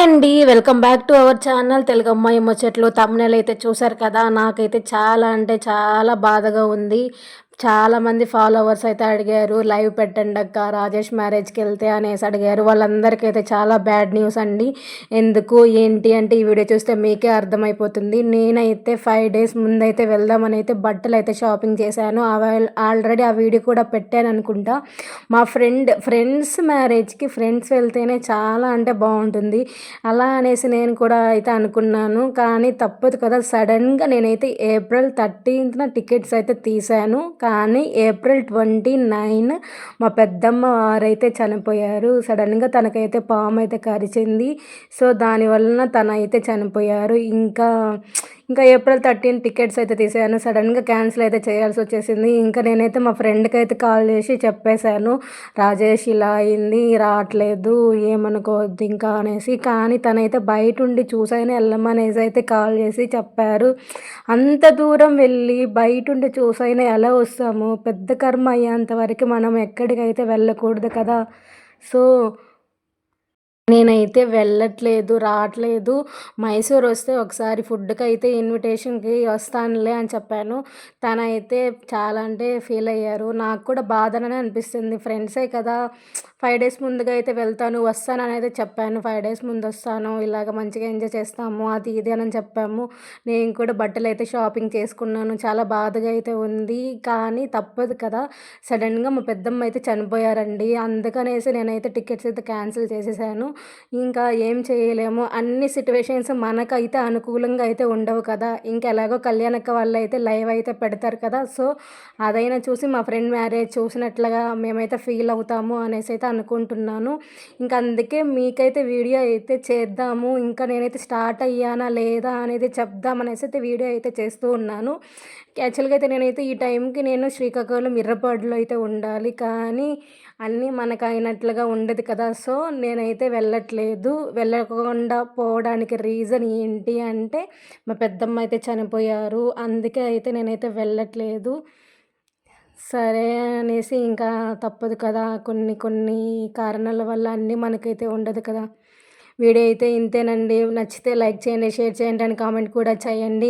అండి. Welcome back to our channel తెలుగమ్మాయి ముచ్చట్లు. థంబ్‌నెయిల్ అయితే చూసారు కదా! నాకైతే చాలా అంటే చాలా బాధగా ఉంది. చాలామంది ఫాలోవర్స్ అయితే అడిగారు, "లైవ్ పెట్టండక్కా రాజేష్ మ్యారేజ్‌కెళ్తే" అనేసి అడిగారు. వాళ్ళందరికైతే చాలా బ్యాడ్ న్యూస్ అండి. ఎందుకు, ఏంటి అంటే ఈ వీడియో చూస్తే మీకే అర్థమైపోతుంది. నేనైతే 5 డేస్ ముందైతే వెళ్దామని అయితే బట్టలైతే షాపింగ్ చేశాను. ఆల్రెడీ ఆ వీడియో కూడా పెట్టాననుకుంటా. మా ఫ్రెండ్స్ మ్యారేజ్‌కి ఫ్రెండ్స్ వెళ్తేనే చాలా అంటే బావుంటుంది. అలా అనేసి నేను కూడా అయితే అనుకున్నాను. కానీ తప్పదు కదా! సడన్‌గా నేనైతే ఏప్రిల్ 13న టికెట్స్ అయితే తీశాను. కానీ ఏప్రిల్ 29 మా పెద్దమ్మ వారైతే చనిపోయారు. సడన్‌గా తనకైతే పామయితే కరిచింది. సో, దానివలన తనైతే చనిపోయారు. ఇంకా ఏప్రిల్ 13 టికెట్స్ అయితే తీసాను. సడన్‌గా క్యాన్సిల్ అయితే చేయాల్సొచ్చేసింది. ఇంకా నేనైతే మా ఫ్రెండ్‌కైతే కాల్ చేసి చెప్పేశాను, "రాజేష్ ఇలా అయింది, రావట్లేదు, ఏమనుకోవద్దు ఇంకా" అనేసి. కానీ తనైతే బయటుండి చూసైనా ఎళ్ళమనేసి అయితే కాల్ చేసి చెప్పారు. అంత దూరం వెళ్ళి బయటుండి చూసైనా ఎలా వస్తాము? పెద్ద కర్మ అయ్యేంత వరకు మనం ఎక్కడికైతే వెళ్ళకూడదు కదా! సో, నేనైతే వెళ్ళట్లేదు, రాట్లేదు. మైసూరొస్తే ఒకసారి ఫుడ్‌కైతే ఇన్విటేషన్‌కి వస్తానులే అని చెప్పాను. తనైతే చాలా అంటే ఫీలయ్యారు. నాకు కూడా బాధగానే అనిపిస్తుంది. ఫ్రెండ్సే కదా! 5 డేస్ ముందుగా అయితే వెళ్తాను, వస్తాననైతే చెప్పాను. 5 డేస్ ముందొస్తాను, ఇలాగ మంచిగా ఎంజాయ్ చేస్తాము, అది ఇది అని చెప్పాము. నేను కూడా బట్టలైతే షాపింగ్ చేసుకున్నాను. చాలా బాధగా అయితే ఉంది. కానీ తప్పదు కదా! సడన్‌గా మా పెద్దమ్మ అయితే చనిపోయారండి. అందుకనేసి నేనైతే టికెట్స్ అయితే క్యాన్సిల్ చేసేసాను. ఇంకా ఏం చేయలేము. అన్ని సిట్యుయేషన్స్ మనకైతే అనుకూలంగా అయితే ఉండవు కదా! ఇంకెలాగో కళ్యాణక్క వాళ్ళైతే లైవ్ అయితే పెడతారు కదా! సో, అదైనా చూసి మా ఫ్రెండ్ మ్యారేజ్ చూసినట్లుగా మేమైతే ఫీల్ అవుతాము అనేసి అయితే అనుకుంటున్నాను. ఇంక అందుకే మీకైతే వీడియో అయితే చేద్దాము. ఇంకా నేనైతే స్టార్ట్ అయ్యానా లేదా అనేది చెప్దామనేసి అయితే వీడియో అయితే చేస్తూ ఉన్నాను. యాక్చువల్‌గా అయితే నేనైతే ఈ టైంకి నేను శ్రీకాకుళం ఇర్రపాడులో అయితే ఉండాలి. కానీ అన్నీ మనకయినట్లుగా ఉండదు కదా! సో, నేనైతే వెళ్ళట్లేదు. వెళ్ళకుండా పోవడానికి రీజన్ ఏంటి అంటే, మా పెద్దమ్మ అయితే చనిపోయారు. అందుకే అయితే నేనైతే వెళ్ళట్లేదు. సరే అనేసి ఇంకా తప్పదు కదా! కొన్ని కొన్ని కారణాల వల్ల అన్నీ మనకైతే ఉండదు కదా! వీడియో అయితే ఇంతేనండి. నచ్చితే లైక్ చేయండి, షేర్ చేయండి అండ్ కామెంట్ కూడా చేయండి.